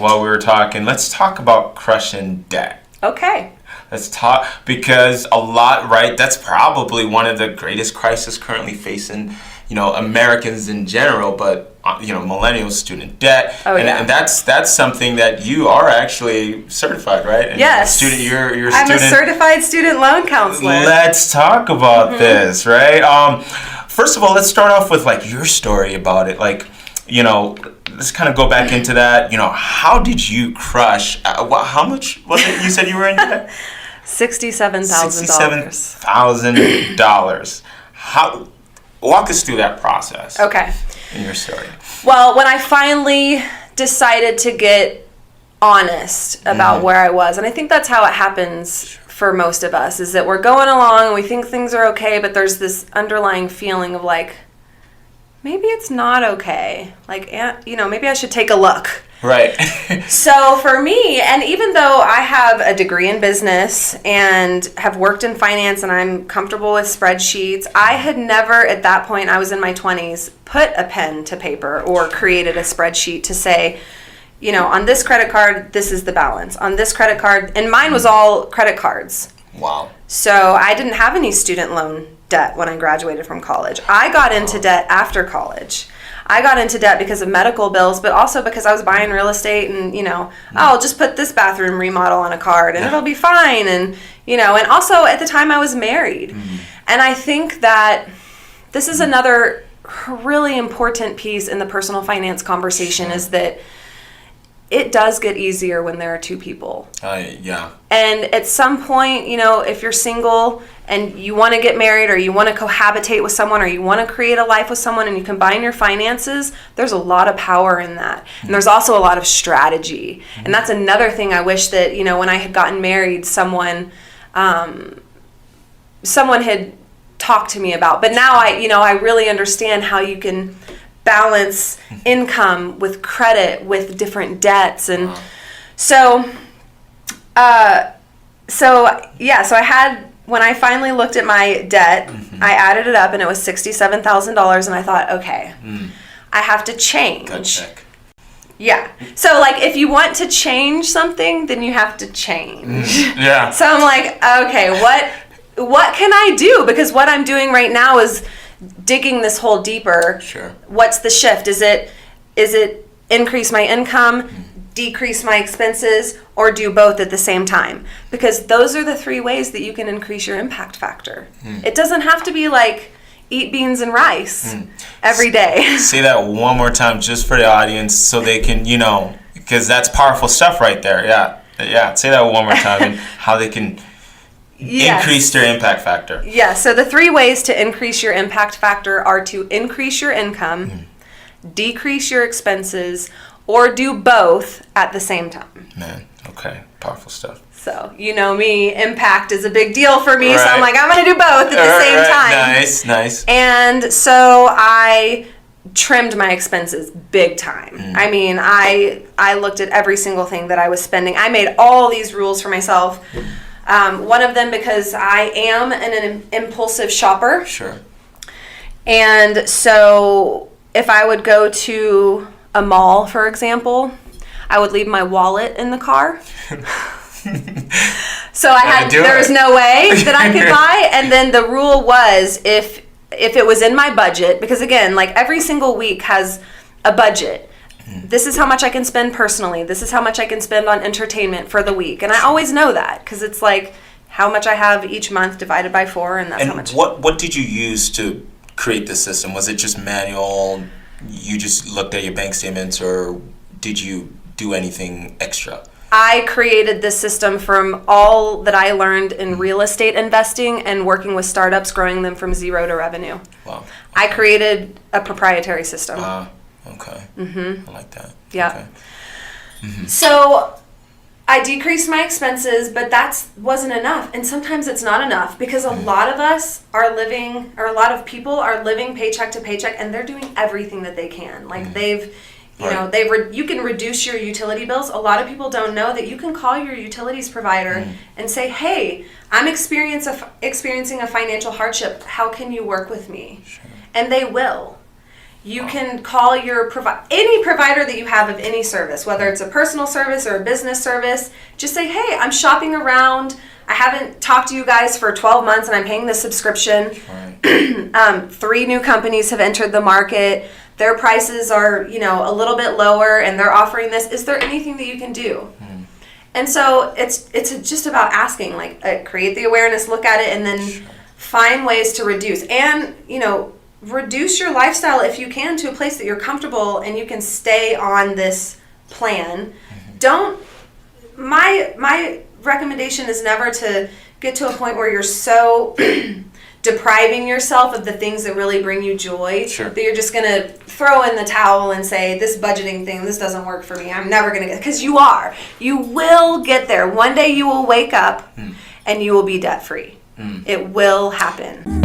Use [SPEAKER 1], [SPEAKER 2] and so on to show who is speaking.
[SPEAKER 1] while we were talking. Let's talk about crushing debt.
[SPEAKER 2] Okay.
[SPEAKER 1] Let's talk, because a lot, right? That's probably one of the greatest crises currently facing, Americans in general, but millennials, student debt.
[SPEAKER 2] Oh, yeah.
[SPEAKER 1] And that's something that you are actually certified, right? And
[SPEAKER 2] yes.
[SPEAKER 1] You're
[SPEAKER 2] I'm a certified student loan counselor.
[SPEAKER 1] Let's talk about this, right? First of all, let's start off with your story about it. Let's kind of go back into that. How did you crush? How much was it? You said you were in debt?
[SPEAKER 2] $67,000.
[SPEAKER 1] $67,000. How? Walk us through that process.
[SPEAKER 2] Okay.
[SPEAKER 1] In your story.
[SPEAKER 2] Well, when I finally decided to get honest about where I was, and I think that's how it happens for most of us, is that we're going along and we think things are okay, but there's this underlying feeling of maybe it's not okay. Maybe I should take a look.
[SPEAKER 1] Right.
[SPEAKER 2] So for me, and even though I have a degree in business and have worked in finance and I'm comfortable with spreadsheets, I had never at that point, I was in my 20s, put a pen to paper or created a spreadsheet to say, on this credit card, this is the balance. On this credit card, and mine was all credit cards.
[SPEAKER 1] Wow.
[SPEAKER 2] So I didn't have any student loan debt when I graduated from college. I got into debt after college. I got into debt because of medical bills, but also because I was buying real estate and, I'll just put this bathroom remodel on a card and it'll be fine. And, and also at the time I was married. And I think that this is another really important piece in the personal finance conversation is that it does get easier when there are two people.
[SPEAKER 1] Yeah.
[SPEAKER 2] And at some point, if you're single and you want to get married or you want to cohabitate with someone or you want to create a life with someone and you combine your finances, there's a lot of power in that. And there's also a lot of strategy. And that's another thing I wish that, when I had gotten married, someone had talked to me about. But now I really understand how you can balance income with credit with different debts. And so I had, when I finally looked at my debt, I added it up and it was $67,000 and I thought, okay, I have to change.
[SPEAKER 1] Gut check.
[SPEAKER 2] Yeah. So if you want to change something, then you have to change.
[SPEAKER 1] Yeah.
[SPEAKER 2] So I'm like, okay, what can I do? Because what I'm doing right now is digging this hole deeper.
[SPEAKER 1] Sure.
[SPEAKER 2] What's the shift? Is it increase my income, decrease my expenses, or do both at the same time? Because those are the three ways that you can increase your impact factor. It doesn't have to be eat beans and rice every day.
[SPEAKER 1] Say that one more time just for the audience so they can, because that's powerful stuff right there. Yeah. Yeah. Say that one more time and how they can increase their impact factor.
[SPEAKER 2] Yeah, so the three ways to increase your impact factor are to increase your income, decrease your expenses, or do both at the same time.
[SPEAKER 1] Man, okay, powerful stuff.
[SPEAKER 2] So, me, impact is a big deal for me,
[SPEAKER 1] right.
[SPEAKER 2] so I'm I'm going to do both at the same time.
[SPEAKER 1] Nice.
[SPEAKER 2] And so I trimmed my expenses big time. I mean, I looked at every single thing that I was spending. I made all these rules for myself. One of them because I am an impulsive shopper.
[SPEAKER 1] Sure.
[SPEAKER 2] And so if I would go to a mall, for example, I would leave my wallet in the car. So there was no way that I could buy. And then the rule was if it was in my budget, because again, every single week has a budget. This is how much I can spend personally. This is how much I can spend on entertainment for the week. And I always know that because it's how much I have each month divided by 4, and that's how much.
[SPEAKER 1] What did you use to create this system? Was it just manual? You just looked at your bank statements, or did you do anything extra?
[SPEAKER 2] I created this system from all that I learned in real estate investing and working with startups, growing them from zero to revenue.
[SPEAKER 1] Wow. Okay.
[SPEAKER 2] I created a proprietary system.
[SPEAKER 1] Okay. I like that.
[SPEAKER 2] Yeah.
[SPEAKER 1] Okay.
[SPEAKER 2] So I decreased my expenses, but that wasn't enough. And sometimes it's not enough because a lot of us are living, or a lot of people are living paycheck to paycheck, and they're doing everything that they can. You can reduce your utility bills. A lot of people don't know that you can call your utilities provider and say, hey, I'm experiencing a financial hardship. How can you work with me?
[SPEAKER 1] Sure.
[SPEAKER 2] And they will. You can call your any provider that you have of any service, whether it's a personal service or a business service. Just say, hey, I'm shopping around. I haven't talked to you guys for 12 months and I'm paying this subscription. Right. 3 new companies have entered the market. Their prices are, a little bit lower and they're offering this. Is there anything that you can do? And so it's just about asking, create the awareness, look at it, and then find ways to reduce. And, reduce your lifestyle if you can to a place that you're comfortable and you can stay on this plan. My recommendation is never to get to a point where you're so depriving yourself of the things that really bring you joy that you're just going to throw in the towel and say, this budgeting thing, this doesn't work for me. I'm never going to get, because you will get there. One day you will wake up and you will be debt free. It will happen.